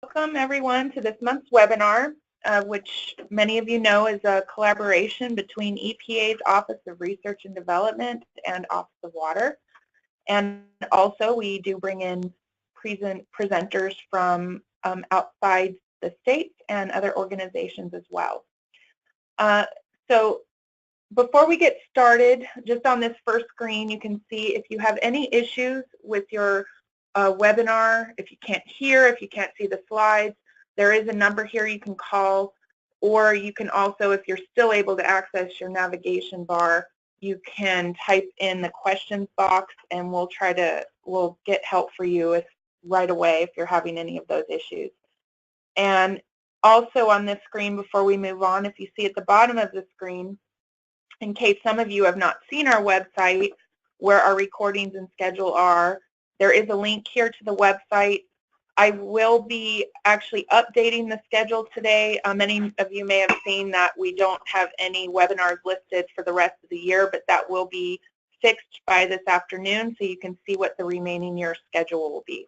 Welcome everyone to this month's webinar, which many of you know is a collaboration between EPA's Office of Research and Development and Office of Water. And also we do bring in presenters from outside the states and other organizations as well. So before we get started, just on this first screen, you can see if you have any issues with your webinar, if you can't hear, if you can't see the slides, there is a number here you can call, or you can also, if you're still able to access your navigation bar, you can type in the questions box and we'll get help for you right away if you're having any of those issues. And also on this screen, before we move on, if you see at the bottom of the screen, in case some of you have not seen our website where our recordings and schedule are, there is a link here to the website. I will be actually updating the schedule today. Many of you may have seen that we don't have any webinars listed for the rest of the year, but that will be fixed by this afternoon so you can see what the remaining year schedule will be.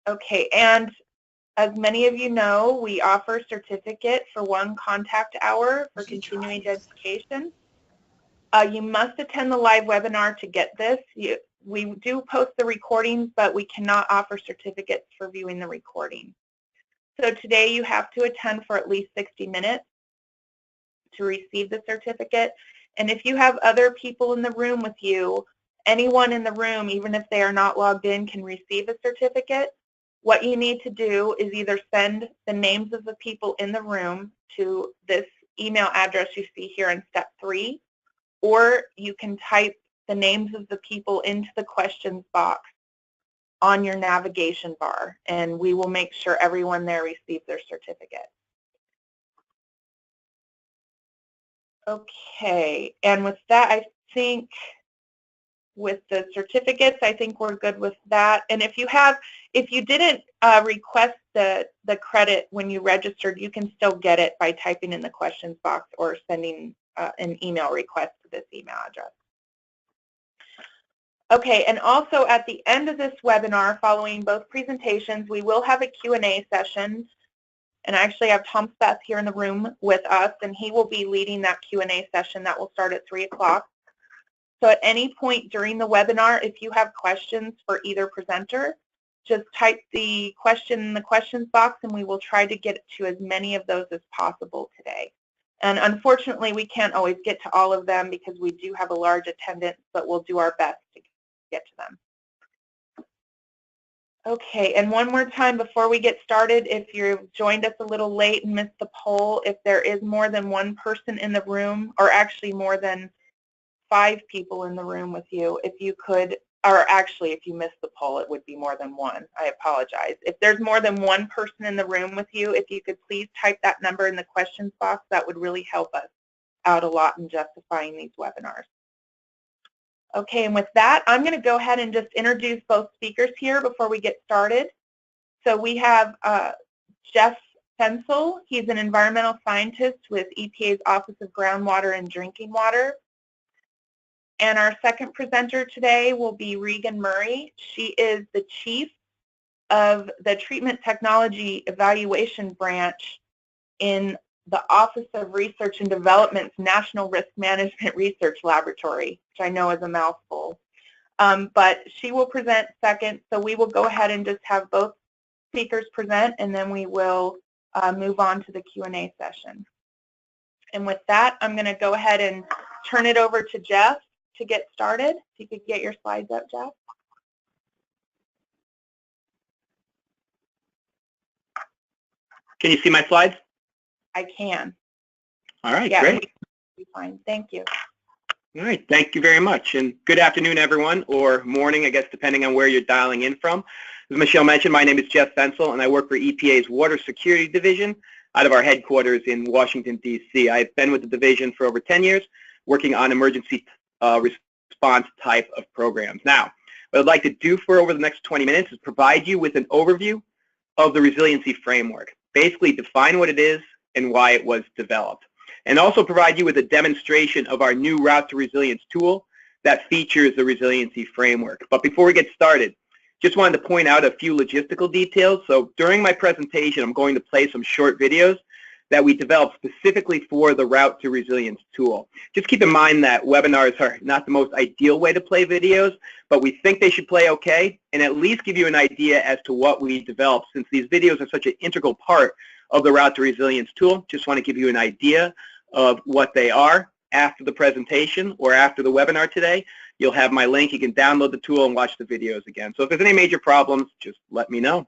Okay, and as many of you know, we offer a certificate for 1 contact hour for continuing education. You must attend the live webinar to get this. We do post the recordings, but we cannot offer certificates for viewing the recording. So today you have to attend for at least 60 minutes to receive the certificate. And if you have other people in the room with you, anyone in the room, even if they are not logged in, can receive a certificate. What you need to do is either send the names of the people in the room to this email address you see here in step 3, or you can type the names of the people into the questions box on your navigation bar, and we will make sure everyone there receives their certificate. Okay, and with that, I think with the certificates, I think we're good with that. And if you didn't request the credit when you registered, you can still get it by typing in the questions box or sending an email request to this email address. Okay, and also at the end of this webinar, following both presentations, we will have a Q&A session. And I actually have Tom Speth here in the room with us, and he will be leading that Q&A session that will start at 3 o'clock. So at any point during the webinar, if you have questions for either presenter, just type the question in the questions box, and we will try to get to as many of those as possible today. And unfortunately, we can't always get to all of them because we do have a large attendance, but we'll do our best to get to them. Okay, and one more time before we get started, if you've joined us a little late and missed the poll, if there is more than 1 person in the room, or actually more than 5 people in the room with you, if you could, or actually if you missed the poll, it would be more than 1. I apologize. If there's more than 1 person in the room with you, if you could please type that number in the questions box, that would really help us out a lot in justifying these webinars. Okay, and with that, I'm going to go ahead and just introduce both speakers here before we get started. So we have Jeff Fensel. He's an environmental scientist with EPA's Office of Groundwater and Drinking Water. And our second presenter today will be Regan Murray. She is the chief of the Treatment Technology Evaluation Branch in the Office of Research and Development's National Risk Management Research Laboratory, which I know is a mouthful. But she will present second, so we will go ahead and just have both speakers present, and then we will move on to the Q&A session. And with that, I'm going to go ahead and turn it over to Jeff to get started. If you could get your slides up, Jeff. Can you see my slides? I can. All right, yeah, great. Fine. Thank you. All right, thank you very much. And good afternoon, everyone, or morning, I guess, depending on where you're dialing in from. As Michelle mentioned, my name is Jeff Fensel, and I work for EPA's Water Security Division out of our headquarters in Washington, D.C. I've been with the division for over 10 years, working on emergency response type of programs. Now, what I'd like to do for over the next 20 minutes is provide you with an overview of the resiliency framework. Basically, define what it is and why it was developed, and also provide you with a demonstration of our new Route to Resilience tool that features the resiliency framework. But before we get started, just wanted to point out a few logistical details. So during my presentation, I'm going to play some short videos that we developed specifically for the Route to Resilience tool. Just keep in mind that webinars are not the most ideal way to play videos, but we think they should play okay and at least give you an idea as to what we developed, since these videos are such an integral part of the Route to Resilience tool. Just want to give you an idea of what they are. After the presentation or after the webinar today, you'll have my link. You can download the tool and watch the videos again. So if there's any major problems, just let me know.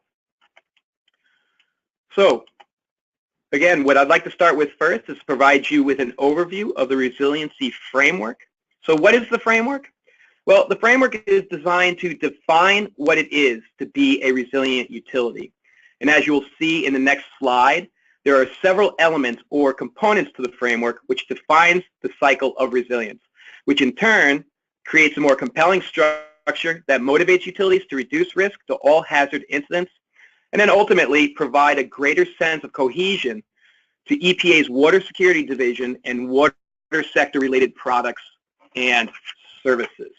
So again, what I'd like to start with first is provide you with an overview of the resiliency framework. So what is the framework? Well, the framework is designed to define what it is to be a resilient utility. And as you will see in the next slide, there are several elements or components to the framework which defines the cycle of resilience, which in turn creates a more compelling structure that motivates utilities to reduce risk to all hazard incidents, and then ultimately provide a greater sense of cohesion to EPA's Water Security Division and water sector related products and services.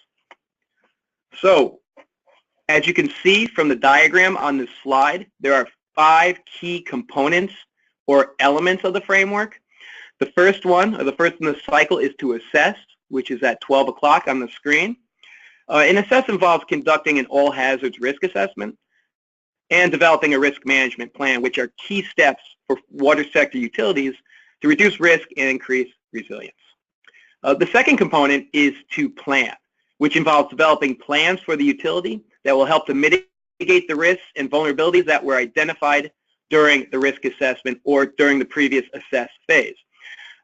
So, as you can see from the diagram on this slide, there are 5 key components or elements of the framework. The first one, or the first in the cycle, is to assess, which is at 12 o'clock on the screen. An assess involves conducting an all hazards risk assessment and developing a risk management plan, which are key steps for water sector utilities to reduce risk and increase resilience. The second component is to plan, which involves developing plans for the utility that will help to mitigate the risks and vulnerabilities that were identified during the risk assessment or during the previous assess phase.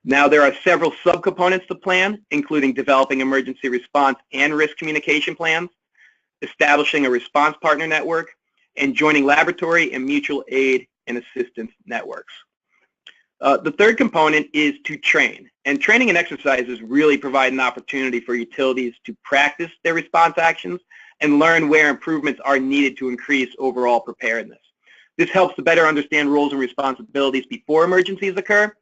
Now, there are several subcomponents to plan, including developing emergency response and risk communication plans, establishing a response partner network, and joining laboratory and mutual aid and assistance networks. The third component is to train, and training and exercises really provide an opportunity for utilities to practice their response actions and learn where improvements are needed to increase overall preparedness. This helps to better understand roles and responsibilities before emergencies occur,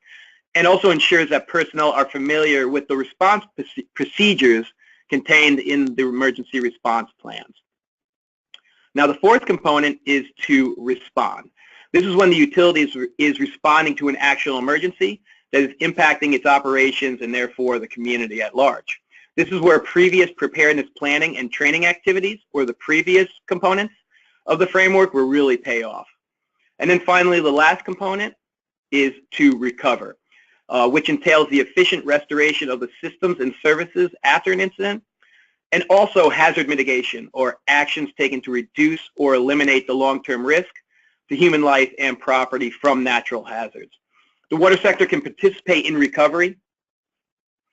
and also ensures that personnel are familiar with the response procedures contained in the emergency response plans. Now, the fourth component is to respond. This is when the utility is responding to an actual emergency that is impacting its operations and therefore the community at large. This is where previous preparedness planning and training activities, or the previous components of the framework, will really pay off. And then finally, the last component is to recover, which entails the efficient restoration of the systems and services after an incident, and also hazard mitigation, or actions taken to reduce or eliminate the long-term risk to human life and property from natural hazards. The water sector can participate in recovery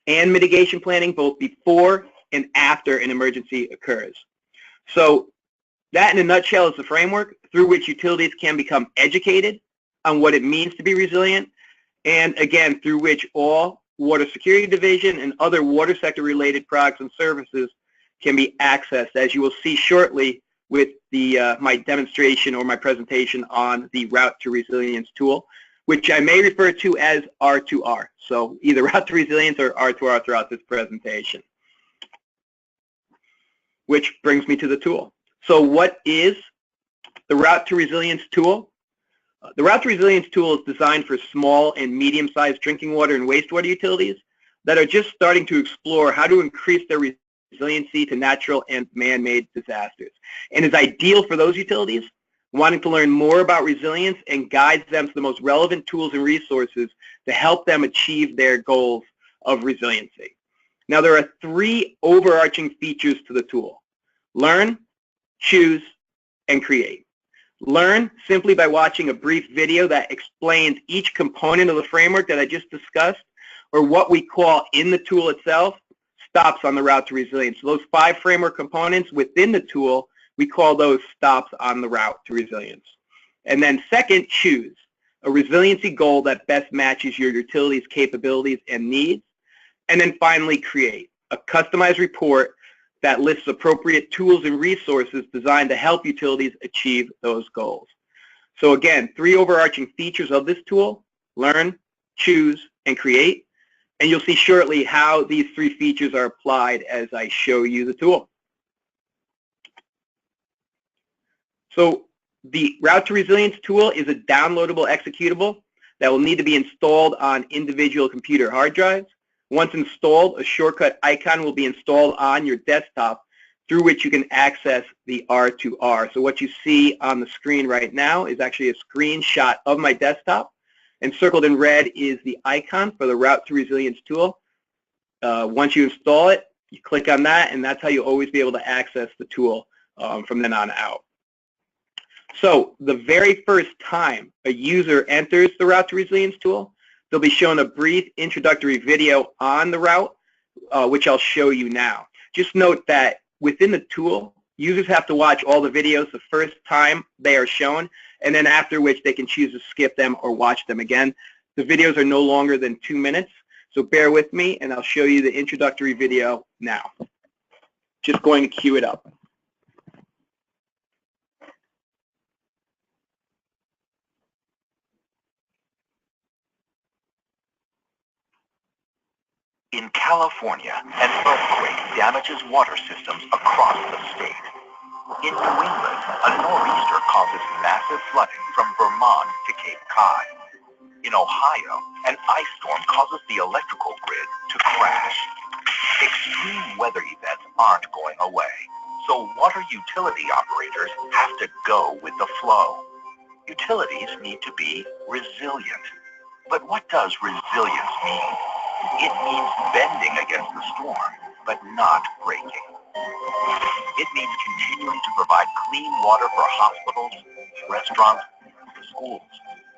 and mitigation planning both before and after an emergency occurs. So that, in a nutshell, is the framework through which utilities can become educated on what it means to be resilient, and again, through which all Water Security Division and other water sector related products and services can be accessed, as you will see shortly with the my demonstration or my presentation on the Route to Resilience tool, which I may refer to as R2R. So either Route to Resilience or R2R throughout this presentation. Which brings me to the tool. So what is the Route to Resilience tool? The Route to Resilience tool is designed for small and medium-sized drinking water and wastewater utilities that are just starting to explore how to increase their resiliency to natural and man-made disasters, and is ideal for those utilities wanting to learn more about resilience and guides them to the most relevant tools and resources to help them achieve their goals of resiliency. Now, there are 3 overarching features to the tool: learn, choose, and create. Learn simply by watching a brief video that explains each component of the framework that I just discussed, or what we call in the tool itself, stops on the Route to Resilience. So those 5 framework components within the tool, we call those stops on the Route to Resilience. And then second, choose a resiliency goal that best matches your utility's capabilities and needs. And then finally, create a customized report that lists appropriate tools and resources designed to help utilities achieve those goals. So again, 3 overarching features of this tool: learn, choose, and create. And you'll see shortly how these 3 features are applied as I show you the tool. So the Route to Resilience tool is a downloadable executable that will need to be installed on individual computer hard drives. Once installed, a shortcut icon will be installed on your desktop through which you can access the R2R. So what you see on the screen right now is actually a screenshot of my desktop, and circled in red is the icon for the Route to Resilience tool. Once you install it, you click on that, and that's how you'll always be able to access the tool from then on out. So the very first time a user enters the Route to Resilience tool, they'll be shown a brief introductory video on the route, which I'll show you now. Just note that within the tool, users have to watch all the videos the first time they are shown, and then after which they can choose to skip them or watch them again. The videos are no longer than 2 minutes, so bear with me, and I'll show you the introductory video now. Just going to cue it up. In California, an earthquake damages water systems across the state. In New England, a nor'easter causes massive flooding from Vermont to Cape Cod. In Ohio, an ice storm causes the electrical grid to crash. Extreme weather events aren't going away, so water utility operators have to go with the flow. Utilities need to be resilient. But what does resilience mean? It means bending against the storm, but not breaking. It means continuing to provide clean water for hospitals, restaurants, schools.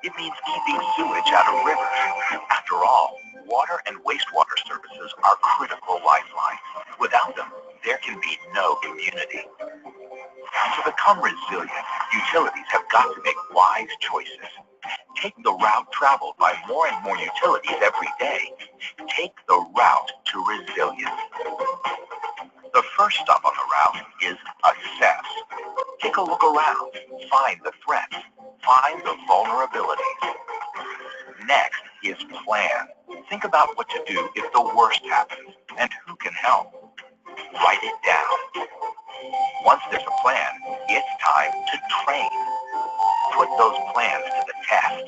It means keeping sewage out of rivers. After all, water and wastewater services are critical lifelines. Without them, there can be no community. To become resilient, utilities have got to make wise choices. Take the route traveled by more and more utilities every day. Take the route to resilience. The first stop on the route is assess. Take a look around. Find the threats. Find the vulnerabilities. Next is plan. Think about what to do if the worst happens and who can help. Write it down. Once there's a plan, it's time to train. Put those plans to the test.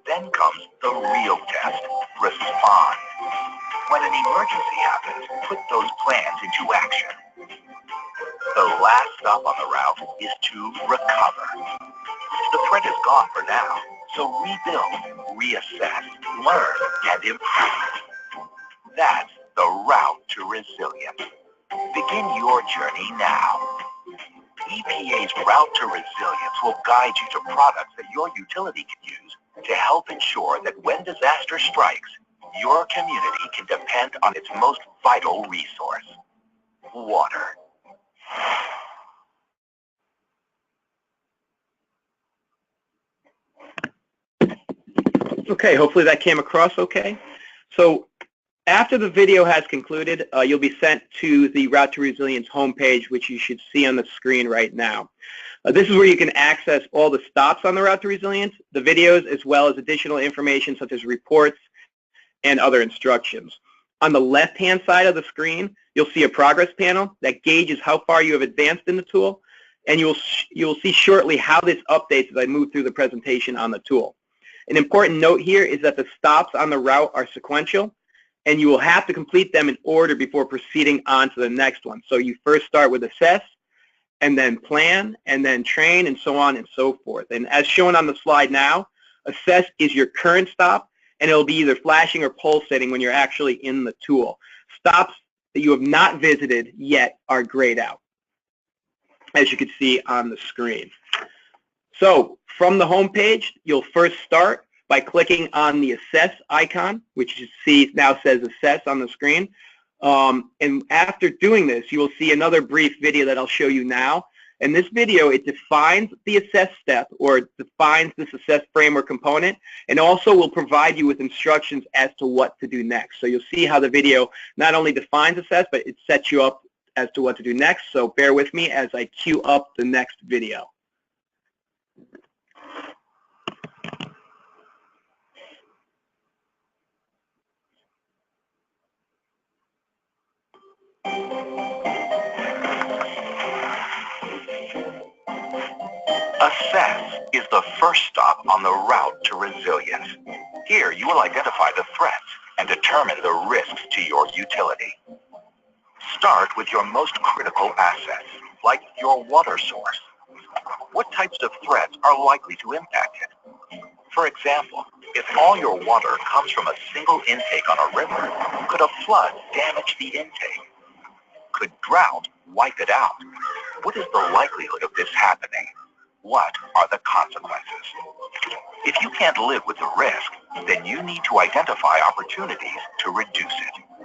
Then comes the real test, respond. When an emergency happens, put those plans into action. The last stop on the route is to recover. The threat is gone for now, so rebuild, reassess, learn, and improve. That's the route to resilience. Begin your journey now. EPA's Route to Resilience will guide you to products that your utility can use to help ensure that when disaster strikes, your community can depend on its most vital resource, water. Okay, hopefully that came across okay. So after the video has concluded, you'll be sent to the Route to Resilience homepage, which you should see on the screen right now. This is where you can access all the stops on the Route to Resilience, the videos, as well as additional information such as reports and other instructions. On the left-hand side of the screen, you'll see a progress panel that gauges how far you have advanced in the tool, and you'll see shortly how this updates as I move through the presentation on the tool. An important note here is that the stops on the route are sequential, and you will have to complete them in order before proceeding on to the next one. So you first start with assess, and then plan, and then train, and so on and so forth. And as shown on the slide now, assess is your current stop, and it'll be either flashing or pulsating when you're actually in the tool. Stops that you have not visited yet are grayed out, as you can see on the screen. So from the home page, you'll first start by clicking on the assess icon, which you see now says assess on the screen. And after doing this, you will see another brief video that I'll show you now. In this video, it defines the assess step, or defines this assess framework component, and also will provide you with instructions as to what to do next. So you'll see how the video not only defines assess, but it sets you up as to what to do next. So bear with me as I queue up the next video. Assess is the first stop on the route to resilience. Here you will identify the threats and determine the risks to your utility. Start with your most critical assets, like your water source. What types of threats are likely to impact it? For example, if all your water comes from a single intake on a river, could a flood damage the intake? Could drought wipe it out? What is the likelihood of this happening? What are the consequences? If you can't live with the risk, then you need to identify opportunities to reduce it.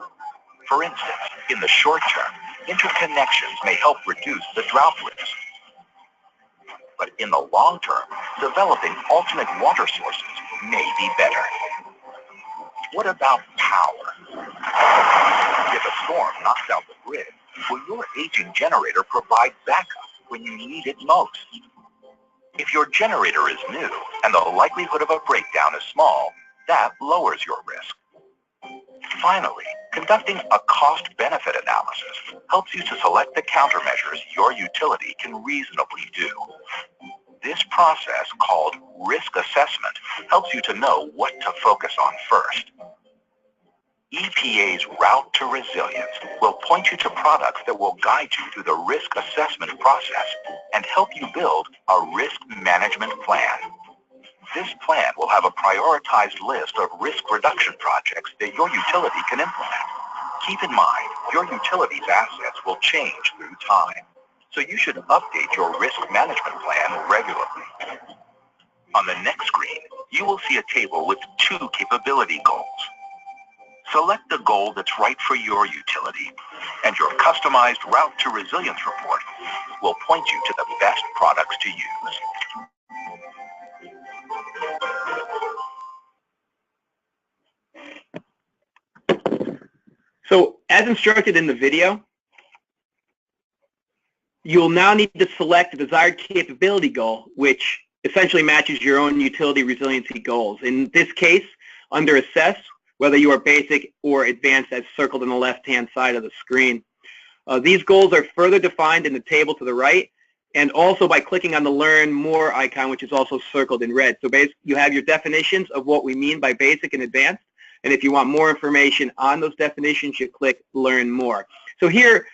For instance, in the short term, interconnections may help reduce the drought risk. But in the long term, developing alternate water sources may be better. What about power? If a storm knocks out the grid, will your aging generator provide backup when you need it most? If your generator is new and the likelihood of a breakdown is small, that lowers your risk. Finally, conducting a cost-benefit analysis helps you to select the countermeasures your utility can reasonably do. This process, called risk assessment, helps you to know what to focus on first. EPA's Route to Resilience will point you to products that will guide you through the risk assessment process and help you build a risk management plan. This plan will have a prioritized list of risk reduction projects that your utility can implement. Keep in mind, your utility's assets will change through time, so you should update your risk management plan regularly. On the next screen, you will see a table with 2 capability goals. Select the goal that's right for your utility, and your customized Route to Resilience report will point you to the best products to use. So as instructed in the video, you'll now need to select the desired capability goal, which essentially matches your own utility resiliency goals. In this case, under Assess, whether you are basic or advanced as circled on the left-hand side of the screen. These goals are further defined in the table to the right, and also by clicking on the Learn More icon, which is also circled in red. So basically, you have your definitions of what we mean by basic and advanced, and if you want more information on those definitions, you click Learn More. So here,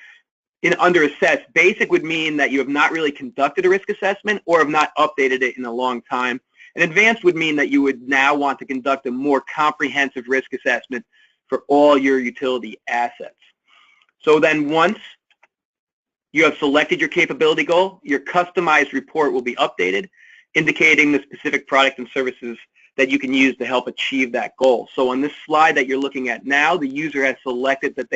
under Assess, basic would mean that you have not really conducted a risk assessment or have not updated it in a long time. And advanced would mean that you would now want to conduct a more comprehensive risk assessment for all your utility assets. So then once you have selected your capability goal, your customized report will be updated, indicating the specific product and services that you can use to help achieve that goal. So on this slide that you're looking at now, the user has selected that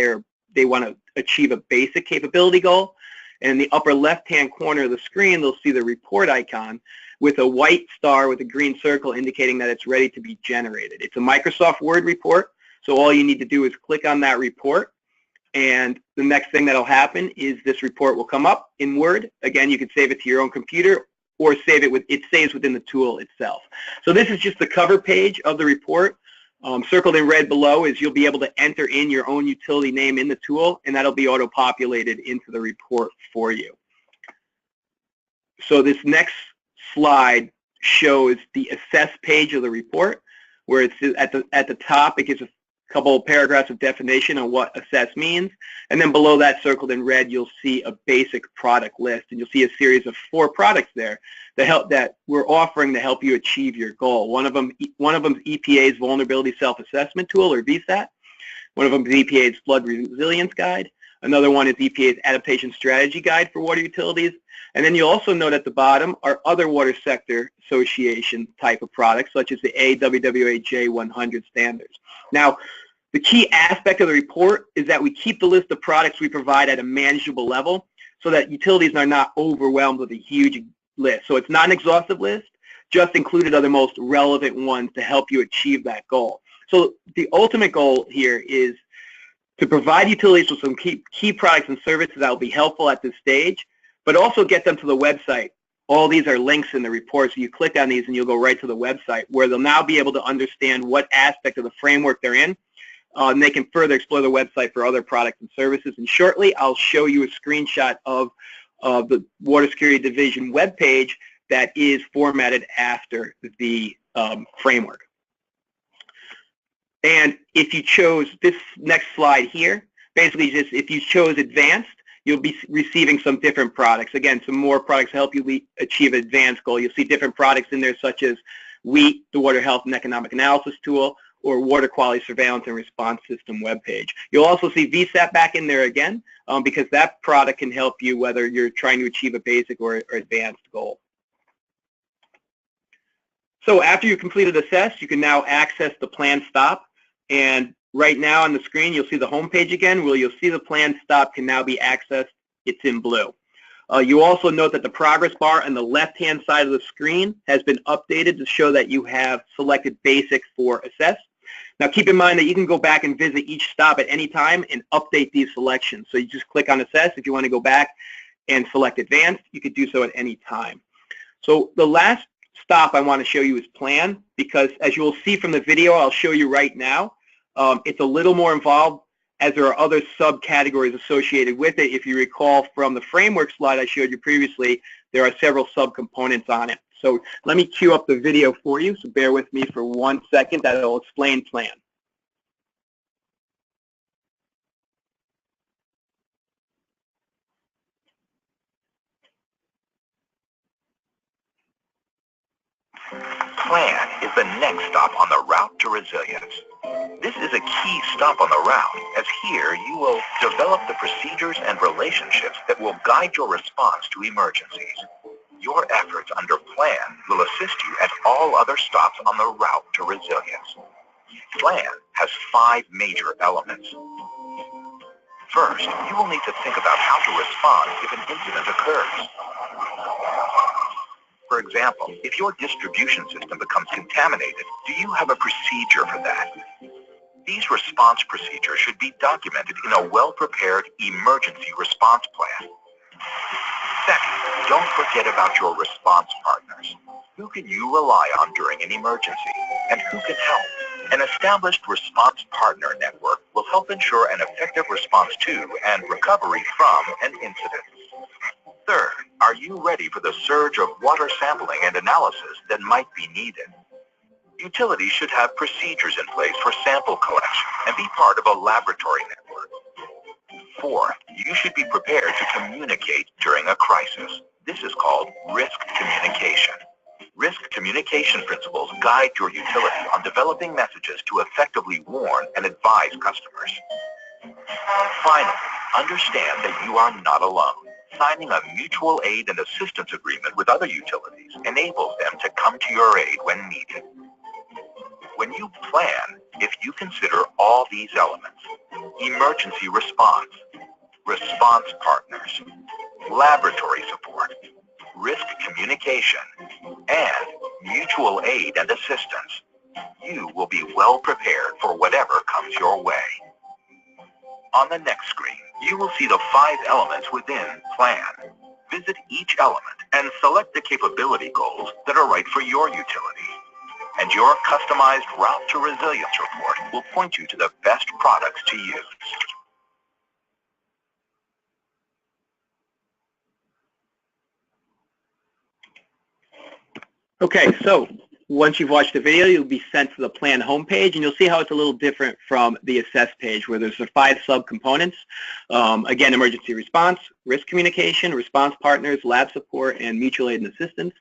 they want to achieve a basic capability goal. And in the upper left-hand corner of the screen, they'll see the report icon with a white star with a green circle indicating that it's ready to be generated. It's a Microsoft Word report, so all you need to do is click on that report, and the next thing that'll happen is this report will come up in Word. Again, you can save it to your own computer or save it it saves within the tool itself. So this is just the cover page of the report. Circled in red below is you'll be able to enter in your own utility name in the tool, and that'll be auto-populated into the report for you. So this next slide shows the Assess page of the report, where it's at the top. It gives a couple of paragraphs of definition on what Assess means, and then below that, circled in red, you'll see a basic product list, and you'll see a series of 4 products there that we're offering to help you achieve your goal. One of them is EPA's Vulnerability Self-Assessment Tool, or VSAT. One of them is EPA's Flood Resilience Guide. Another one is EPA's Adaptation Strategy Guide for water utilities. And then you'll also note at the bottom are other water sector association type of products, such as the AWWA J100 standards. Now, the key aspect of the report is that we keep the list of products we provide at a manageable level so that utilities are not overwhelmed with a huge list. So it's not an exhaustive list, just included are the most relevant ones to help you achieve that goal. So the ultimate goal here is to provide utilities with some key products and services that will be helpful at this stage, but also get them to the website. All these are links in the report, so you click on these and you'll go right to the website, where they'll now be able to understand what aspect of the framework they're in, and they can further explore the website for other products and services. And shortly, I'll show you a screenshot of the Water Security Division webpage that is formatted after the framework. And if you chose this next slide here, basically just if you chose advanced, you'll be receiving some different products. Again, some more products to help you achieve an advanced goal. You'll see different products in there such as WHEAT, the Water Health and Economic Analysis Tool, or Water Quality Surveillance and Response System webpage. You'll also see VSAP back in there again because that product can help you whether you're trying to achieve a basic or advanced goal. So after you completed assess, you can now access the plan stop. And right now on the screen, you'll see the home page again where you'll see the plan stop can now be accessed. It's in blue. You also note that the progress bar on the left-hand side of the screen has been updated to show that you have selected basic for assess. Now keep in mind that you can go back and visit each stop at any time and update these selections. So you just click on assess. If you want to go back and select advanced, you could do so at any time. So the last stop I want to show you is plan, because as you will see from the video I'll show you right now, it's a little more involved as there are other subcategories associated with it. If you recall from the framework slide I showed you previously, there are several subcomponents on it. So let me cue up the video for you, so bear with me for 1 second. That will explain plan. Plan is the next stop on the route to resilience. This is a key stop on the route, as here you will develop the procedures and relationships that will guide your response to emergencies. Your efforts under plan will assist you at all other stops on the route to resilience. Plan has 5 major elements. First, you will need to think about how to respond if an incident occurs. For example, if your distribution system becomes contaminated, do you have a procedure for that? These response procedures should be documented in a well-prepared emergency response plan. Second, don't forget about your response partners. Who can you rely on during an emergency, and who can help? An established response partner network will help ensure an effective response to and recovery from an incident. Third, are you ready for the surge of water sampling and analysis that might be needed? Utilities should have procedures in place for sample collection and be part of a laboratory network. Fourth, you should be prepared to communicate during a crisis. This is called risk communication. Risk communication principles guide your utility on developing messages to effectively warn and advise customers. Finally, understand that you are not alone. Signing a mutual aid and assistance agreement with other utilities enables them to come to your aid when needed. When you plan, if you consider all these elements, emergency response, response partners, laboratory support, risk communication, and mutual aid and assistance, you will be well prepared for whatever comes your way. On the next screen, you will see the 5 elements within plan. Visit each element and select the capability goals that are right for your utility. And your customized Route to Resilience report will point you to the best products to use. Okay, so once you've watched the video, you'll be sent to the plan homepage, and you'll see how it's a little different from the assess page, where there's the 5 subcomponents. Again, emergency response, risk communication, response partners, lab support, and mutual aid and assistance.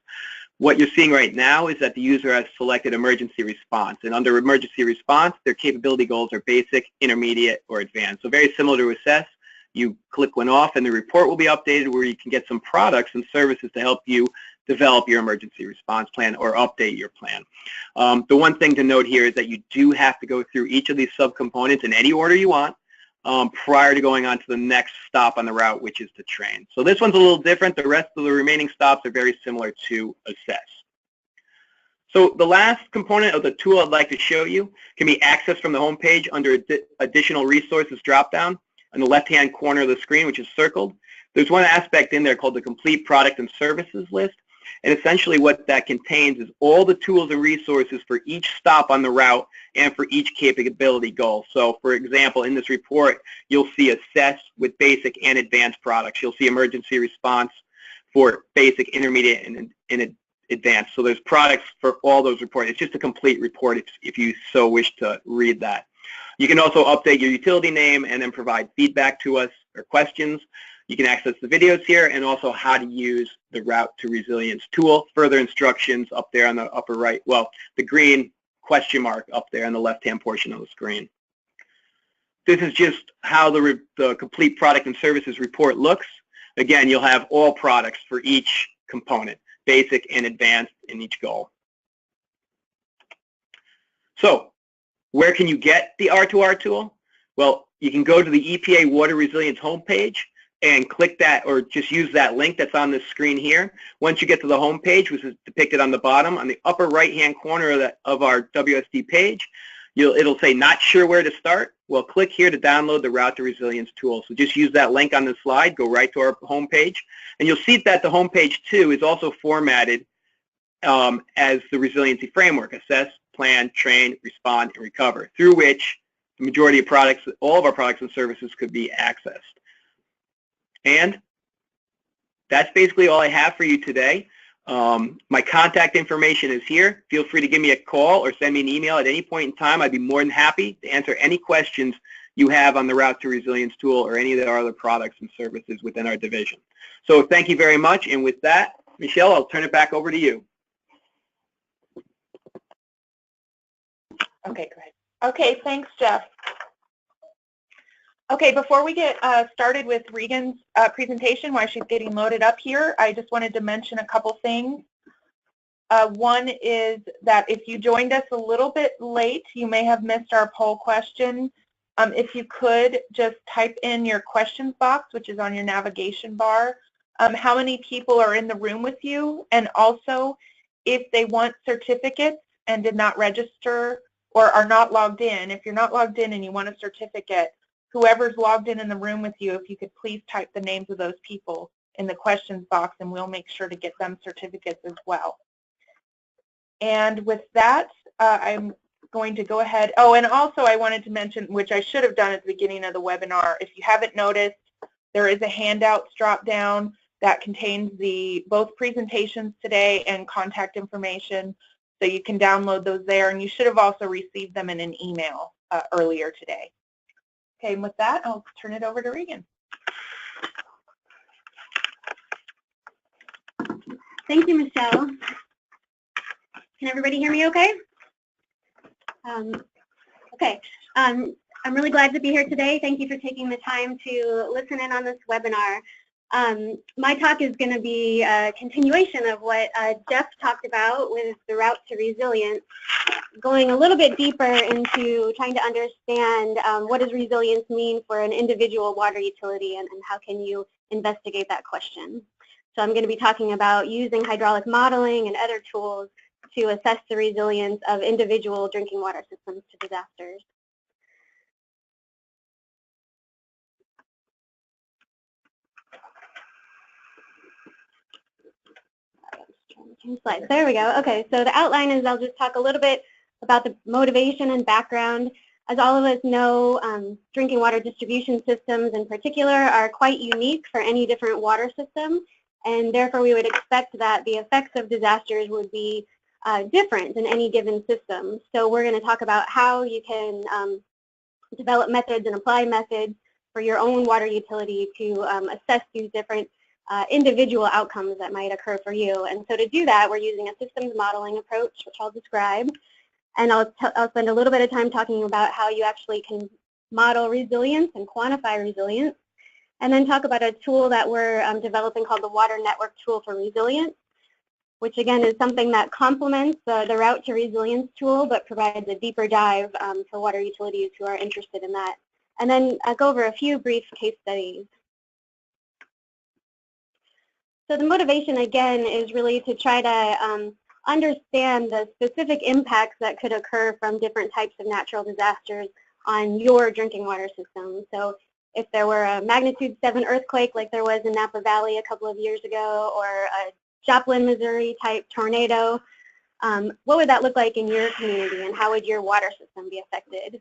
What you're seeing right now is that the user has selected emergency response, and under emergency response, their capability goals are basic, intermediate, or advanced. So very similar to assess. You click one off, and the report will be updated where you can get some products and services to help you develop your emergency response plan or update your plan. The one thing to note here is that you do have to go through each of these subcomponents in any order you want prior to going on to the next stop on the route, which is to train. So this one's a little different. The rest of the remaining stops are very similar to assess. So the last component of the tool I'd like to show you can be accessed from the home page under additional resources dropdown on the left-hand corner of the screen, which is circled. There's one aspect in there called the complete product and services list. And essentially what that contains is all the tools and resources for each stop on the route and for each capability goal. So for example, in this report, you'll see assess with basic and advanced products. You'll see emergency response for basic, intermediate, and in advance. So there's products for all those reports. It's just a complete report if you so wish to read that. You can also update your utility name and then provide feedback to us or questions. You can access the videos here and also how to use the Route to Resilience tool. Further instructions up there on the upper right, well, the green question mark up there on the left-hand portion of the screen. This is just how the complete product and services report looks. Again, you'll have all products for each component, basic and advanced in each goal. So where can you get the R2R tool? Well, you can go to the EPA Water Resilience homepage and click that, or just use that link that's on this screen here. Once you get to the homepage, which is depicted on the bottom, on the upper right-hand corner of our WSD page, it'll say not sure where to start. Well, click here to download the Route to Resilience tool. So just use that link on the slide, go right to our homepage, and you'll see that the homepage too is also formatted as the resiliency framework: assess, plan, train, respond, and recover, through which the majority of products, all of our products and services could be accessed. And that's basically all I have for you today. My contact information is here. Feel free to give me a call or send me an email at any point in time. I'd be more than happy to answer any questions you have on the Route to Resilience tool or any of our other products and services within our division. So thank you very much. And with that, Michelle, I'll turn it back over to you. Okay, great. Okay, thanks, Jeff. Okay, before we get started with Regan's presentation, while she's getting loaded up here, I just wanted to mention a couple things. One is that if you joined us a little bit late, you may have missed our poll question. If you could just type in your questions box, which is on your navigation bar, how many people are in the room with you, and also if they want certificates and did not register or are not logged in. If you're not logged in and you want a certificate, whoever's logged in the room with you, if you could please type the names of those people in the questions box, and we'll make sure to get them certificates as well. And with that, I'm going to go ahead. Oh, and also I wanted to mention, which I should have done at the beginning of the webinar, if you haven't noticed, there is a handouts drop down that contains both presentations today and contact information, so you can download those there, and you should have also received them in an email earlier today. Okay, and with that, I'll turn it over to Regan. Thank you, Michelle. Can everybody hear me okay? Okay, I'm really glad to be here today. Thank you for taking the time to listen in on this webinar. My talk is going to be a continuation of what Jeff talked about with the Route to Resilience, going a little bit deeper into trying to understand what does resilience mean for an individual water utility, and how can you investigate that question. So I'm going to be talking about using hydraulic modeling and other tools to assess the resilience of individual drinking water systems to disasters. Slides. There we go. Okay, so the outline is I'll just talk a little bit about the motivation and background. As all of us know, drinking water distribution systems in particular are quite unique for any different water system, and therefore we would expect that the effects of disasters would be different in any given system. So we're going to talk about how you can develop methods and apply methods for your own water utility to assess these different individual outcomes that might occur for you. And so to do that, we're using a systems modeling approach, which I'll describe. And I'll spend a little bit of time talking about how you actually can model resilience and quantify resilience. And then talk about a tool that we're developing called the Water Network Tool for Resilience, which again is something that complements the Route to Resilience tool, but provides a deeper dive for water utilities who are interested in that. And then I'll go over a few brief case studies. So the motivation, again, is really to try to understand the specific impacts that could occur from different types of natural disasters on your drinking water system. So if there were a magnitude 7 earthquake like there was in Napa Valley a couple of years ago, or a Joplin, Missouri type tornado, what would that look like in your community, and how would your water system be affected?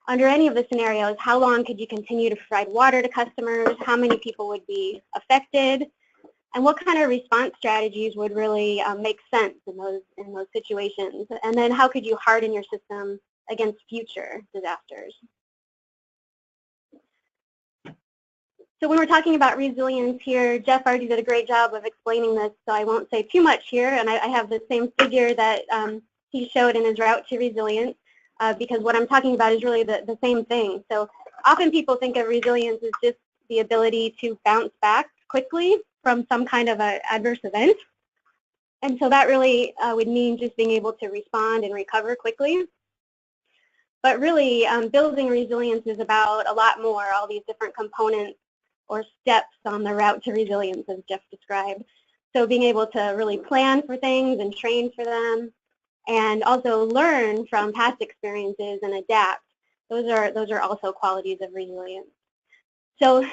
Under any of the scenarios, how long could you continue to provide water to customers? How many people would be affected? and what kind of response strategies would really make sense in those situations, and then how could you harden your system against future disasters. So when we're talking about resilience here, Jeff already did a great job of explaining this, so I won't say too much here, and I have the same figure that he showed in his route to resilience, because what I'm talking about is really the same thing. So often people think of resilience as just the ability to bounce back quickly from some kind of an adverse event, and so that really would mean just being able to respond and recover quickly. But really, building resilience is about a lot more, all these different components or steps on the route to resilience, as Jeff described. So being able to really plan for things and train for them, and also learn from past experiences and adapt. Those are also qualities of resilience. So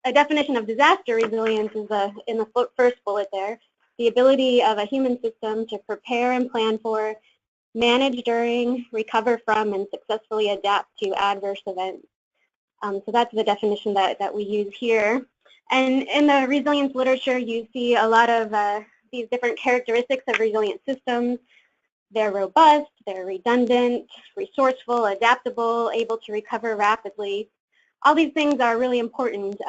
a definition of disaster resilience is in the first bullet there, the ability of a human system to prepare and plan for, manage during, recover from, and successfully adapt to adverse events. So that's the definition that we use here. And in the resilience literature, you see a lot of these different characteristics of resilient systems. They're robust, they're redundant, resourceful, adaptable, able to recover rapidly. All these things are really important,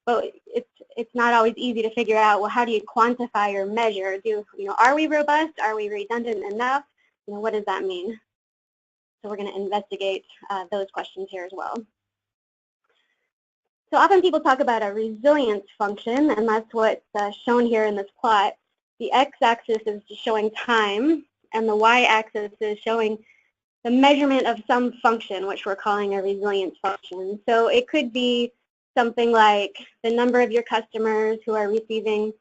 but it's not always easy to figure out, well, how do you quantify or measure? Are we robust? Are we redundant enough? What does that mean? So we're going to investigate those questions here as well. So often people talk about a resilience function, and that's what's shown here in this plot. The x-axis is showing time, and the y-axis is showing the measurement of some function, which we're calling a resilience function. So it could be something like the number of your customers who are receiving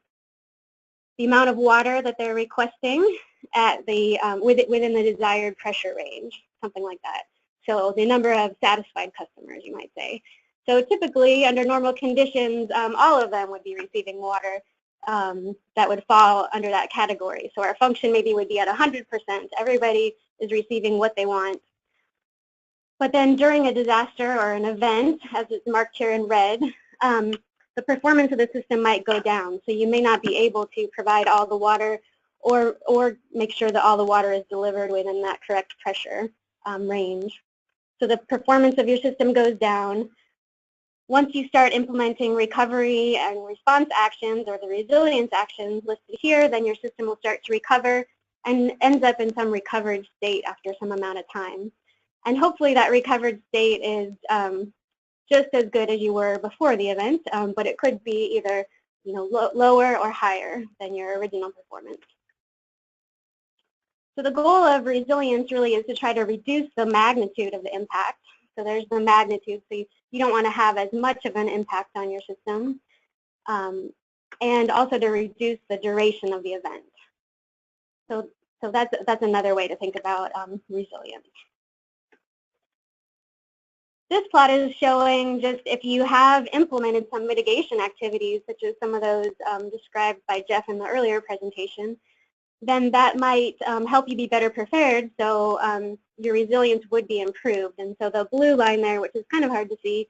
the amount of water that they're requesting at the within the desired pressure range, something like that. So the number of satisfied customers, you might say. So typically, under normal conditions, all of them would be receiving water that would fall under that category. So our function maybe would be at 100%. Everybody is receiving what they want. But then during a disaster or an event, as it's marked here in red, the performance of the system might go down. So you may not be able to provide all the water or make sure that all the water is delivered within that correct pressure range. So the performance of your system goes down. Once you start implementing recovery and response actions, or the resilience actions listed here, then your system will start to recover and ends up in some recovered state after some amount of time. And hopefully that recovered state is just as good as you were before the event, but it could be either lower or higher than your original performance. So the goal of resilience really is to try to reduce the magnitude of the impact. So there's the magnitude, so you don't want to have as much of an impact on your system, and also to reduce the duration of the event. So that's another way to think about resilience. This plot is showing just if you have implemented some mitigation activities, such as some of those described by Jeff in the earlier presentation, then that might help you be better prepared, so your resilience would be improved. And so the blue line there, which is kind of hard to see,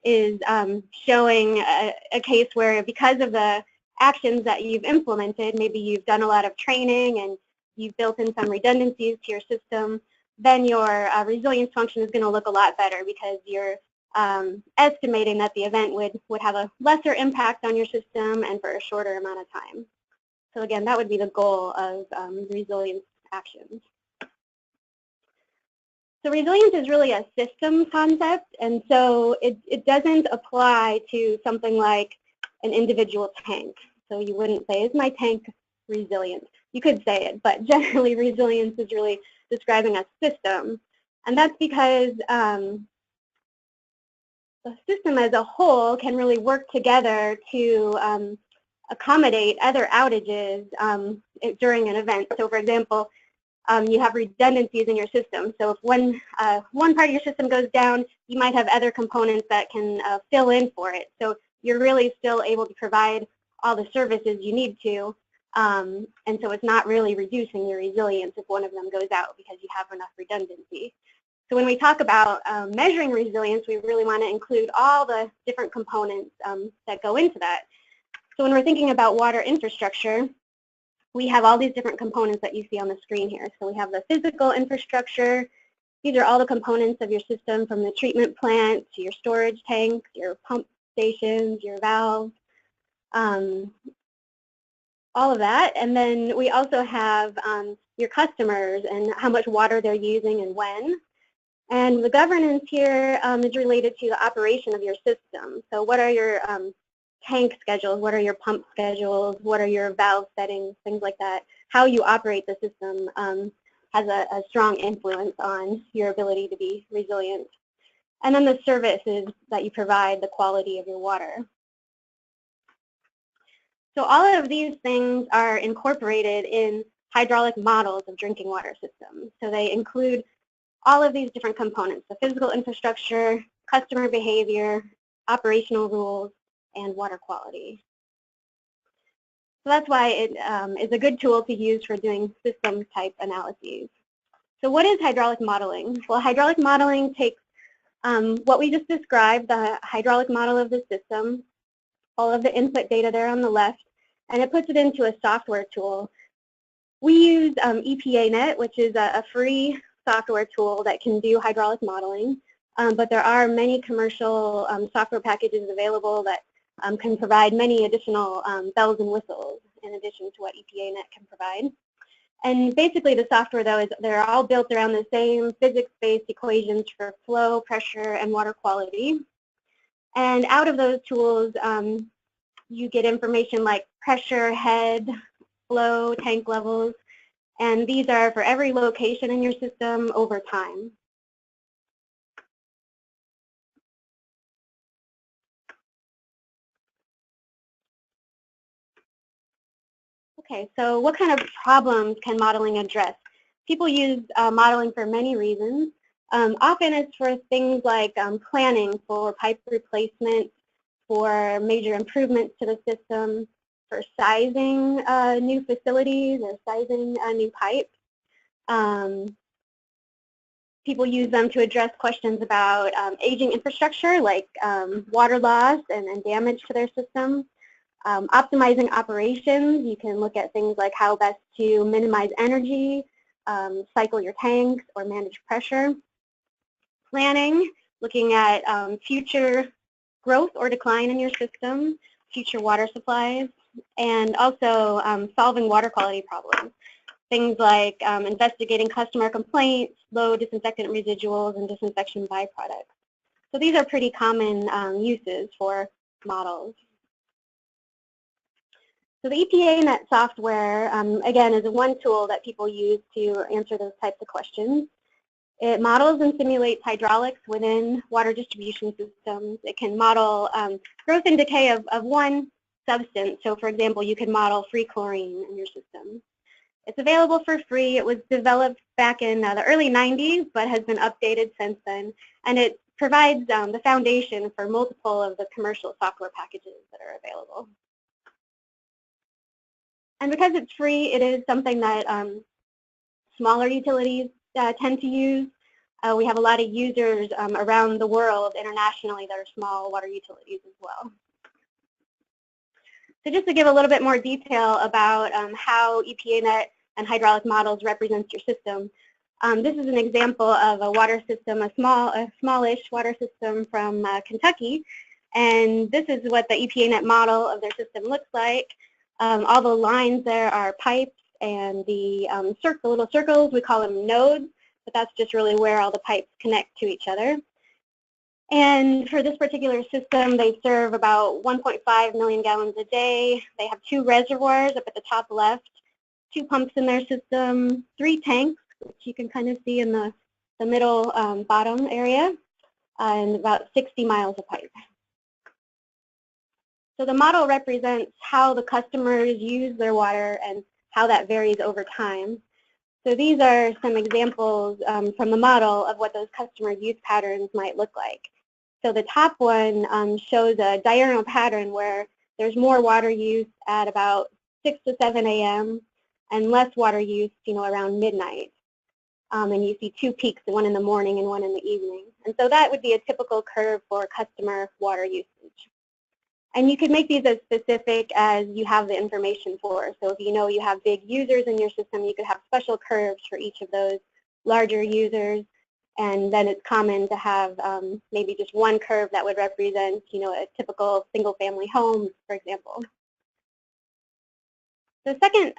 is showing a case where, because of the actions that you've implemented, maybe you've done a lot of training and you've built in some redundancies to your system, then your resilience function is going to look a lot better, because you're estimating that the event would have a lesser impact on your system and for a shorter amount of time. So again, that would be the goal of resilience actions. So resilience is really a system concept, and so it doesn't apply to something like an individual tank. So you wouldn't say, is my tank resilient? You could say it, but generally resilience is really describing a system. And that's because the system as a whole can really work together to accommodate other outages during an event. So for example, you have redundancies in your system. So if one part of your system goes down, you might have other components that can fill in for it. So you're really still able to provide all the services you need to, and so it's not really reducing your resilience if one of them goes out, because you have enough redundancy. So when we talk about measuring resilience, we really want to include all the different components that go into that. So when we're thinking about water infrastructure, we have all these different components that you see on the screen here. So we have the physical infrastructure. These are all the components of your system, from the treatment plant to your storage tanks, your pump stations, your valves, all of that. And then we also have your customers and how much water they're using and when. And the governance here is related to the operation of your system. So what are your tank schedules? What are your pump schedules? What are your valve settings? Things like that. How you operate the system has a strong influence on your ability to be resilient. And then the services that you provide, the quality of your water. So all of these things are incorporated in hydraulic models of drinking water systems. So they include all of these different components: the physical infrastructure, customer behavior, operational rules, and water quality. So that's why it is a good tool to use for doing system type analyses. So what is hydraulic modeling? Well, hydraulic modeling takes what we just described, the hydraulic model of the system, all of the input data there on the left, and it puts it into a software tool. We use EPANet, which is a free software tool that can do hydraulic modeling, but there are many commercial software packages available that can provide many additional bells and whistles in addition to what EPANet can provide. And basically the software, though, is they're all built around the same physics-based equations for flow, pressure, and water quality. And out of those tools, you get information like pressure, head, flow, tank levels, and these are for every location in your system over time. Okay, so what kind of problems can modeling address? People use modeling for many reasons. Often it's for things like planning for pipe replacement, for major improvements to the system, for sizing new facilities or sizing new pipes. People use them to address questions about aging infrastructure, like water loss and damage to their system. Optimizing operations, you can look at things like how best to minimize energy, cycle your tanks, or manage pressure. Planning, looking at future growth or decline in your system, future water supplies, and also solving water quality problems. Things like investigating customer complaints, low disinfectant residuals, and disinfection byproducts. So these are pretty common uses for models. So the EPANet software, again, is one tool that people use to answer those types of questions. It models and simulates hydraulics within water distribution systems. It can model growth and decay of one substance. So for example, you could model free chlorine in your system. It's available for free. It was developed back in the early 90s, but has been updated since then. And it provides the foundation for multiple of the commercial software packages that are available. And because it's free, it is something that smaller utilities tend to use. We have a lot of users around the world internationally that are small water utilities as well. So just to give a little bit more detail about how EPANet and hydraulic models represents your system, this is an example of a water system, a smallish water system from Kentucky. And this is what the EPANet model of their system looks like. All the lines there are pipes, and the little circles, we call them nodes, but that's just really where all the pipes connect to each other. And for this particular system, they serve about 1.5 million gallons a day. They have 2 reservoirs up at the top left, 2 pumps in their system, 3 tanks, which you can kind of see in the middle bottom area, and about 60 miles of pipe. So the model represents how the customers use their water and how that varies over time. So these are some examples from the model of what those customer use patterns might look like. So the top one shows a diurnal pattern where there's more water use at about 6 to 7 a.m. and less water use, around midnight. And you see 2 peaks, one in the morning and one in the evening. And so that would be a typical curve for customer water usage. And you could make these as specific as you have the information for. So if you know you have big users in your system, you could have special curves for each of those larger users. And then it's common to have maybe just one curve that would represent, a typical single-family home, for example. The second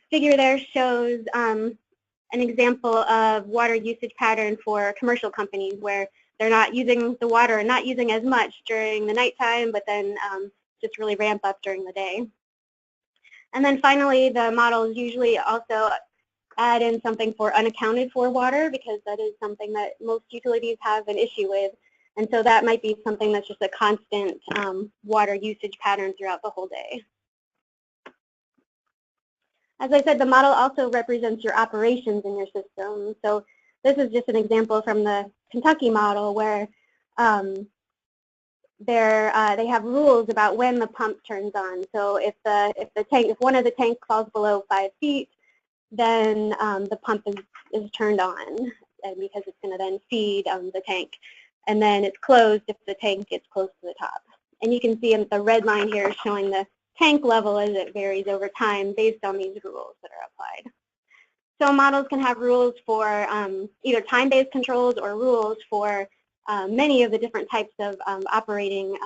figure there shows an example of water usage pattern for commercial companies where they're not using the water, not using as much during the nighttime, but then just really ramp up during the day. And then finally, the models usually also add in something for unaccounted for water, because that is something that most utilities have an issue with. And so that might be something that's just a constant water usage pattern throughout the whole day. As I said, the model also represents your operations in your system. So this is just an example from the Kentucky model where they have rules about when the pump turns on. So if one of the tanks falls below 5 feet, then the pump is turned on, and because it's going to then feed the tank. And then it's closed if the tank gets close to the top. And you can see in the red line here showing the tank level as it varies over time based on these rules that are applied. So models can have rules for either time-based controls or rules for many of the different types of operating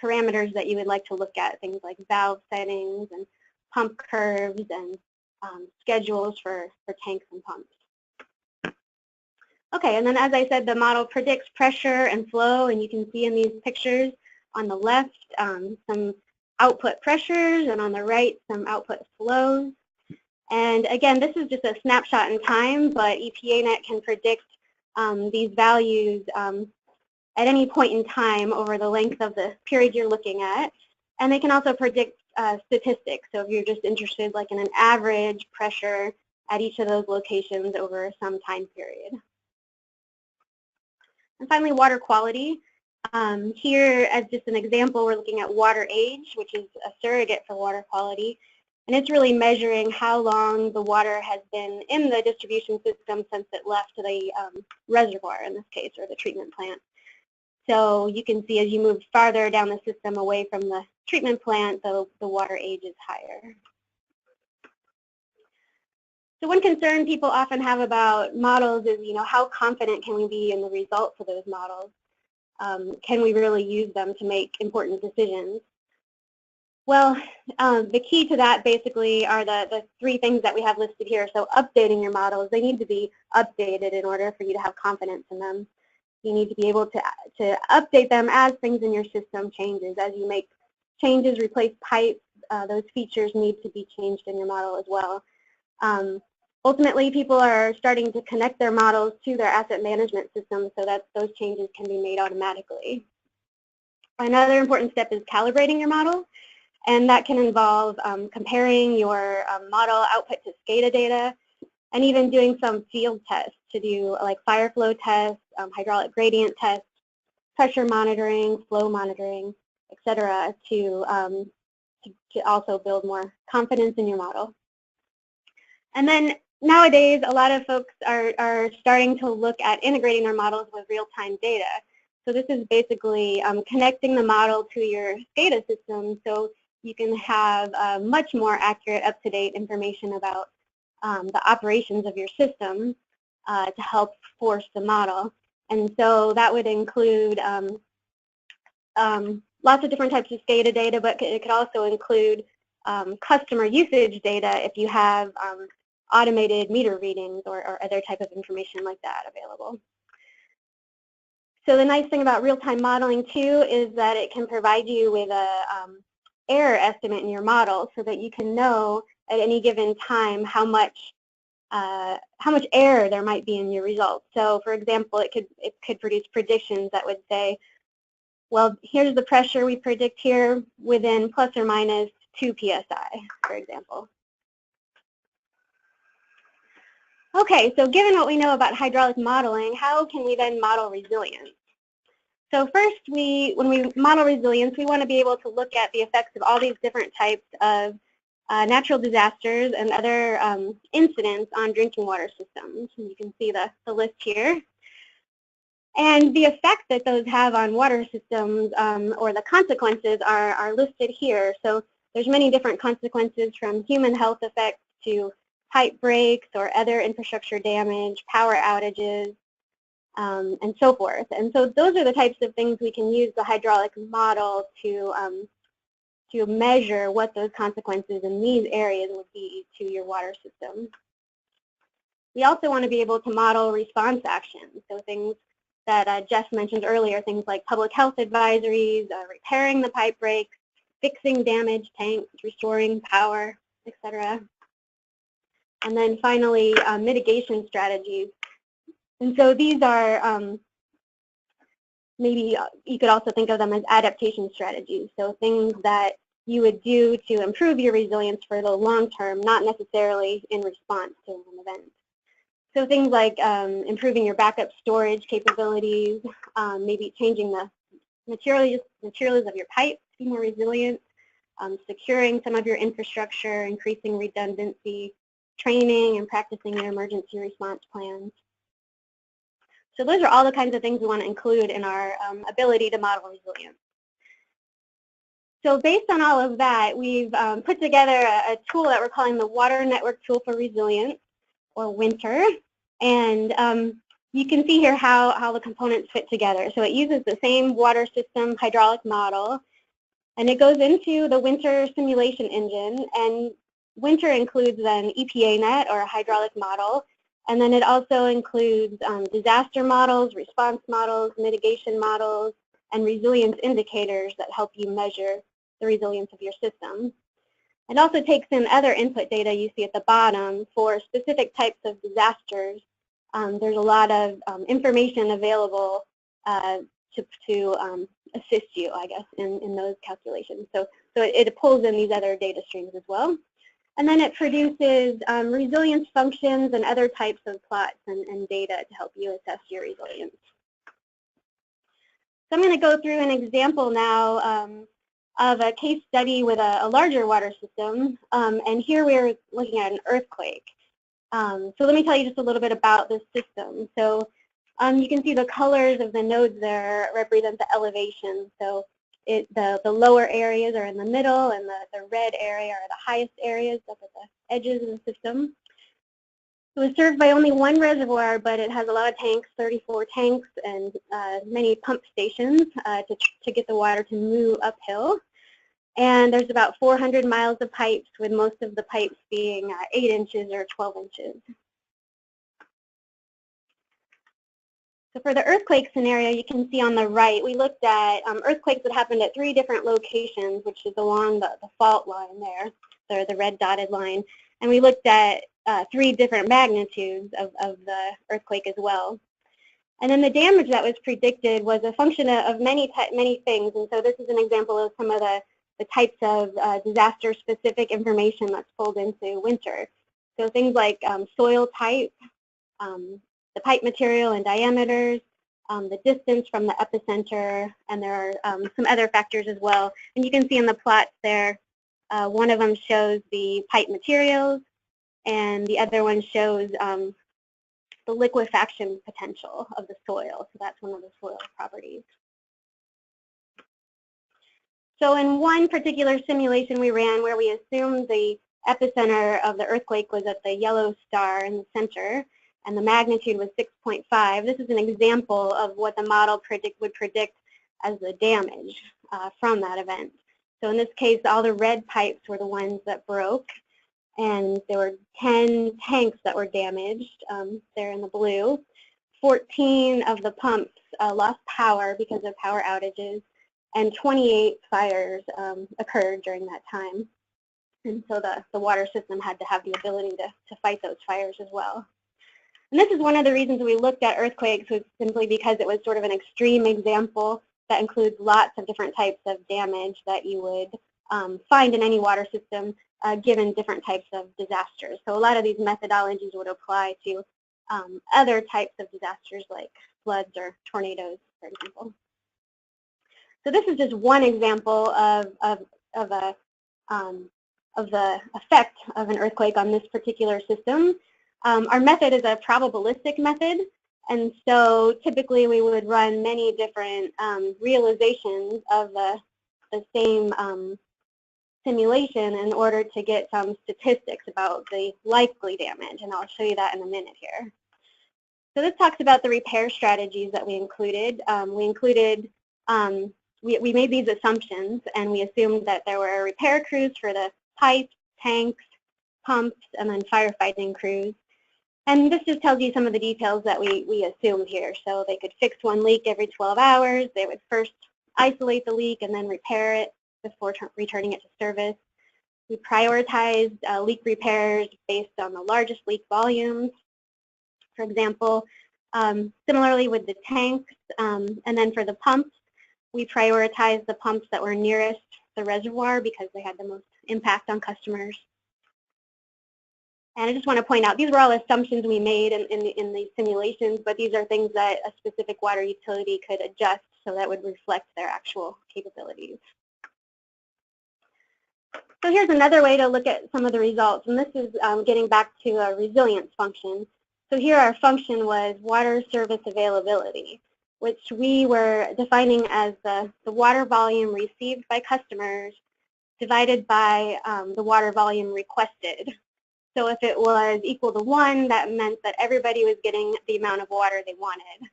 parameters that you would like to look at, things like valve settings and pump curves and schedules for tanks and pumps. Okay, and then as I said, the model predicts pressure and flow, and you can see in these pictures on the left some output pressures, and on the right some output flows. And again, this is just a snapshot in time, but EPANet can predict these values at any point in time over the length of the period you're looking at. And they can also predict statistics. So if you're just interested like in an average pressure at each of those locations over some time period. And finally, water quality. Here, as just an example, we're looking at water age, which is a surrogate for water quality. And it's really measuring how long the water has been in the distribution system since it left the reservoir, in this case, or the treatment plant. So you can see as you move farther down the system away from the treatment plant, the water age is higher. So one concern people often have about models is, how confident can we be in the results of those models? Can we really use them to make important decisions? Well, the key to that basically are the three things that we have listed here. So updating your models, they need to be updated in order for you to have confidence in them. You need to be able to update them as things in your system changes. As you make changes, replace pipes, those features need to be changed in your model as well. Ultimately, people are starting to connect their models to their asset management system so that those changes can be made automatically. Another important step is calibrating your model, and that can involve comparing your model output to SCADA data and even doing some field tests to do like fire flow tests, hydraulic gradient tests, pressure monitoring, flow monitoring, etc., to also build more confidence in your model. And then nowadays, a lot of folks are starting to look at integrating their models with real-time data. So this is basically connecting the model to your SCADA system so you can have much more accurate, up-to-date information about the operations of your system to help force the model. And so that would include lots of different types of SCADA data, but it could also include customer usage data if you have automated meter readings or other type of information like that available. So the nice thing about real-time modeling too is that it can provide you with a error estimate in your model so that you can know at any given time how much error there might be in your results. So for example, it could produce predictions that would say, well, here's the pressure we predict here within plus or minus 2 psi, for example. Okay, so given what we know about hydraulic modeling, how can we then model resilience? So first, when we model resilience, we want to be able to look at the effects of all these different types of natural disasters and other incidents on drinking water systems. And you can see the list here. And the effect that those have on water systems, or the consequences, are listed here. So there's many different consequences, from human health effects to pipe breaks or other infrastructure damage, power outages, and so forth. And so those are the types of things we can use the hydraulic model to measure what those consequences in these areas would be to your water system. We also want to be able to model response actions, so things that Jeff mentioned earlier, things like public health advisories, repairing the pipe breaks, fixing damaged tanks, restoring power, etc. And then finally, mitigation strategies. And so these are, maybe you could also think of them as adaptation strategies, so things that you would do to improve your resilience for the long term, not necessarily in response to an event. So things like improving your backup storage capabilities, maybe changing the materials of your pipes to be more resilient, securing some of your infrastructure, increasing redundancy, training and practicing your emergency response plans. So those are all the kinds of things we want to include in our ability to model resilience. So based on all of that, we've put together a tool that we're calling the Water Network Tool for Resilience, or WINTER. And you can see here how the components fit together. So it uses the same water system hydraulic model, and it goes into the WINTER simulation engine. And WINTER includes an EPA-NET, or a hydraulic model, and then it also includes disaster models, response models, mitigation models, and resilience indicators that help you measure the resilience of your system. It also takes in other input data you see at the bottom for specific types of disasters. There's a lot of information available to assist you, I guess, in those calculations. So it pulls in these other data streams as well. And then it produces resilience functions and other types of plots and data to help you assess your resilience. So I'm going to go through an example now of a case study with a larger water system. And here we're looking at an earthquake. So let me tell you just a little bit about this system. So you can see the colors of the nodes there represent the elevation. So the lower areas are in the middle, and the red area are the highest areas up at the edges of the system. It was served by only one reservoir, but it has a lot of tanks, 34 tanks, and many pump stations to get the water to move uphill. And there's about 400 miles of pipes, with most of the pipes being 8 inches or 12 inches. So for the earthquake scenario, you can see on the right, we looked at earthquakes that happened at 3 different locations, which is along the fault line there, so the red dotted line. And we looked at 3 different magnitudes of the earthquake as well. And then the damage that was predicted was a function of many things. And so this is an example of some of the types of disaster-specific information that's pulled into WINTER. So things like soil type, the pipe material and diameters, the distance from the epicenter, and there are some other factors as well. And you can see in the plots there, one of them shows the pipe materials, and the other one shows the liquefaction potential of the soil. So that's one of the soil properties. So in one particular simulation we ran, where we assumed the epicenter of the earthquake was at the yellow star in the center, and the magnitude was 6.5. This is an example of what the model would predict as the damage from that event. So in this case, all the red pipes were the ones that broke, and there were 10 tanks that were damaged there in the blue. 14 of the pumps lost power because of power outages, and 28 fires occurred during that time. And so the water system had to have the ability to fight those fires as well. And this is one of the reasons we looked at earthquakes, was simply because it was sort of an extreme example that includes lots of different types of damage that you would find in any water system given different types of disasters. So a lot of these methodologies would apply to other types of disasters like floods or tornadoes, for example. So this is just one example of the effect of an earthquake on this particular system. Our method is a probabilistic method, And so typically we would run many different realizations of the same simulation in order to get some statistics about the likely damage, and I'll show you that in a minute here. So this talks about the repair strategies that we included. We made these assumptions, and we assumed that there were repair crews for the pipes, tanks, pumps, and then firefighting crews. And this just tells you some of the details that we assumed here. So they could fix one leak every 12 hours. They would first isolate the leak and then repair it before returning it to service. We prioritized leak repairs based on the largest leak volumes. For example, similarly with the tanks, and then for the pumps, we prioritized the pumps that were nearest the reservoir because they had the most impact on customers. And I just want to point out, these were all assumptions we made in these simulations, but these are things that a specific water utility could adjust so that would reflect their actual capabilities. So here's another way to look at some of the results, and this is getting back to a resilience function. So here our function was water service availability, which we were defining as the water volume received by customers divided by the water volume requested. So if it was equal to 1, that meant that everybody was getting the amount of water they wanted.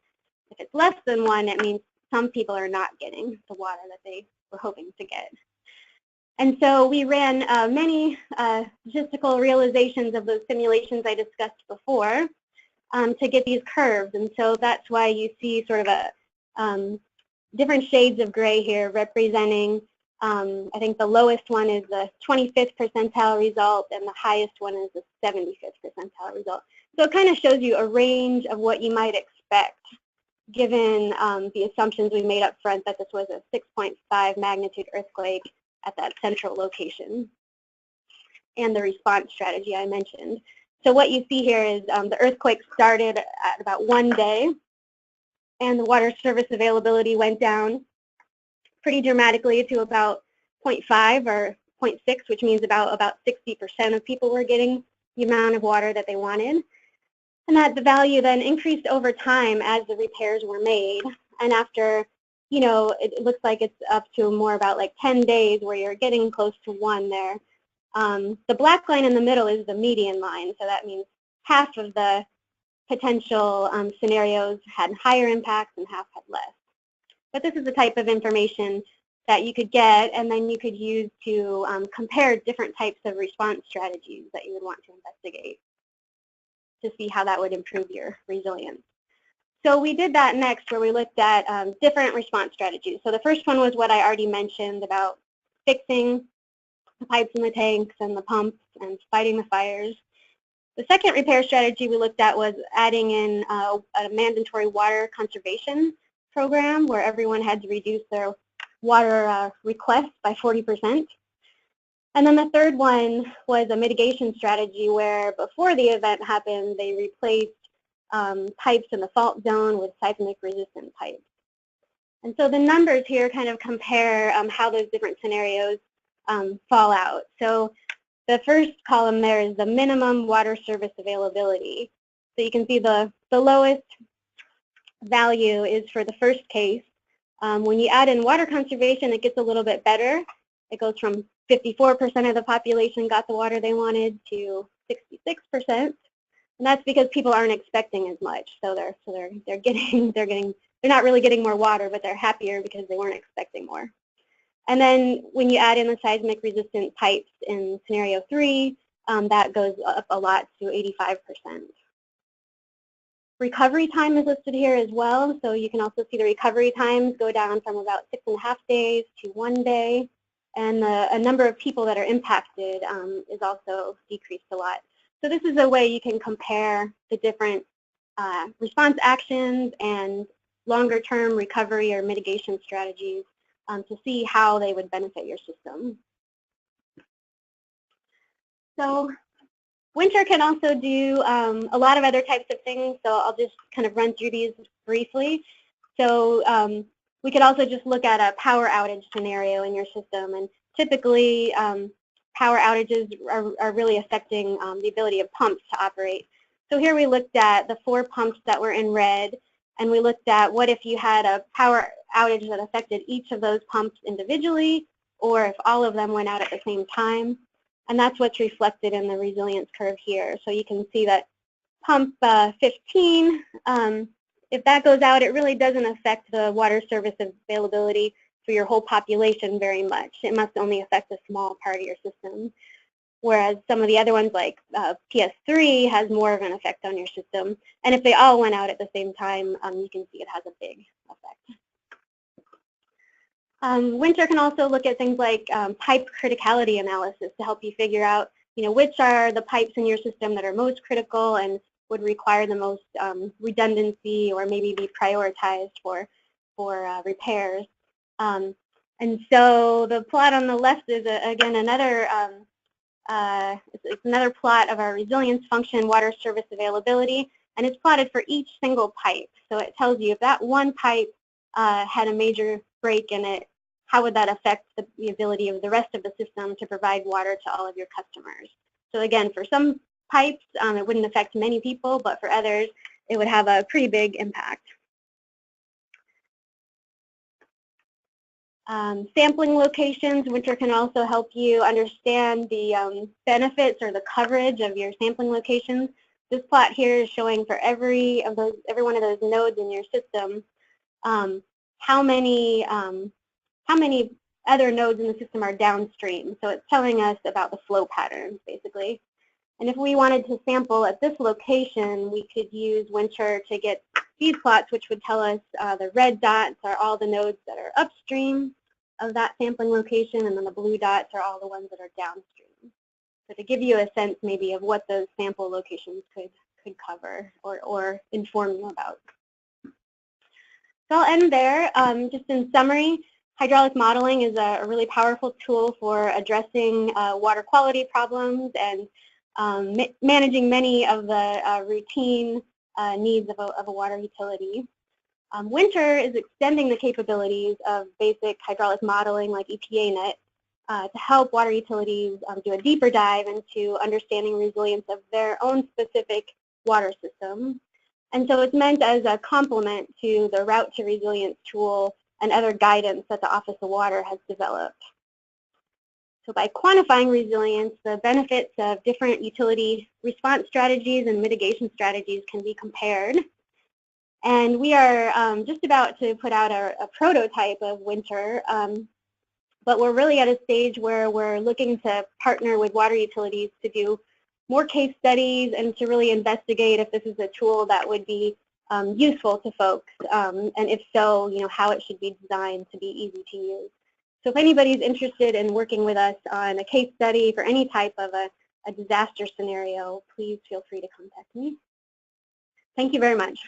If it's less than 1, it means some people are not getting the water that they were hoping to get. And so we ran many statistical realizations of those simulations I discussed before to get these curves. And so that's why you see sort of a different shades of gray here representing, I think the lowest one is the 25th percentile result and the highest one is the 75th percentile result. So it kind of shows you a range of what you might expect given the assumptions we made up front that this was a 6.5 magnitude earthquake at that central location and the response strategy I mentioned. So what you see here is the earthquake started at about 1 day and the water service availability went down pretty dramatically to about 0.5 or 0.6, which means about 60% of people were getting the amount of water that they wanted. And that the value then increased over time as the repairs were made. And after, you know, it looks like it's up to more about like 10 days where you're getting close to 1 there. The black line in the middle is the median line, so that means half of the potential scenarios had higher impacts and half had less. But this is the type of information that you could get and then you could use to compare different types of response strategies that you would want to investigate to see how that would improve your resilience. So we did that next where we looked at different response strategies. So the first one was what I already mentioned about fixing the pipes and the tanks and the pumps and fighting the fires. The second repair strategy we looked at was adding in a mandatory water conservation program where everyone had to reduce their water requests by 40%. And then the third one was a mitigation strategy where before the event happened, they replaced pipes in the fault zone with seismic resistant pipes. And so the numbers here kind of compare how those different scenarios fall out. So the first column there is the minimum water service availability. So you can see the lowest value is for the first case. When you add in water conservation, it gets a little bit better. It goes from 54% of the population got the water they wanted to 66%. And that's because people aren't expecting as much. So they're not really getting more water, but they're happier because they weren't expecting more. And then when you add in the seismic resistant pipes in scenario 3, that goes up a lot to 85%. Recovery time is listed here as well. So you can also see the recovery times go down from about 6.5 days to 1 day. And a number of people that are impacted is also decreased a lot. So this is a way you can compare the different response actions and longer-term recovery or mitigation strategies to see how they would benefit your system. So winter can also do a lot of other types of things, so I'll just kind of run through these briefly. So we could also just look at a power outage scenario in your system, and typically power outages are really affecting the ability of pumps to operate. So here we looked at the 4 pumps that were in red, and we looked at what if you had a power outage that affected each of those pumps individually, or if all of them went out at the same time. And that's what's reflected in the resilience curve here. So you can see that pump 15, if that goes out, it really doesn't affect the water service availability for your whole population very much. It must only affect a small part of your system. Whereas some of the other ones like PS3 has more of an effect on your system. And if they all went out at the same time, you can see it has a big effect. Winter can also look at things like pipe criticality analysis to help you figure out, which are the pipes in your system that are most critical and would require the most redundancy or maybe be prioritized for repairs. And so the plot on the left is, again, another it's another plot of our resilience function, water service availability, and it's plotted for each single pipe. So it tells you if that one pipe had a major break in it, how would that affect the ability of the rest of the system to provide water to all of your customers. So again, for some pipes, it wouldn't affect many people, but for others, it would have a pretty big impact. Sampling locations, Winter can also help you understand the benefits or the coverage of your sampling locations. This plot here is showing for every one of those nodes in your system how many other nodes in the system are downstream. So it's telling us about the flow patterns, basically. And if we wanted to sample at this location, we could use Winter to get these plots, which would tell us the red dots are all the nodes that are upstream of that sampling location, and then the blue dots are all the ones that are downstream. So to give you a sense maybe of what those sample locations could cover or inform you about. So I'll end there. Just in summary, hydraulic modeling is a really powerful tool for addressing water quality problems and managing many of the routine needs of a water utility. Winter is extending the capabilities of basic hydraulic modeling like EPANet to help water utilities do a deeper dive into understanding resilience of their own specific water system. And so it's meant as a complement to the Route to Resilience tool and other guidance that the Office of Water has developed. So by quantifying resilience, the benefits of different utility response strategies and mitigation strategies can be compared. And we are just about to put out a prototype of Winter, but we're really at a stage where we're looking to partner with water utilities to do more case studies and to really investigate if this is a tool that would be useful to folks, and if so, how it should be designed to be easy to use. So if anybody's interested in working with us on a case study for any type of a disaster scenario, please feel free to contact me. Thank you very much.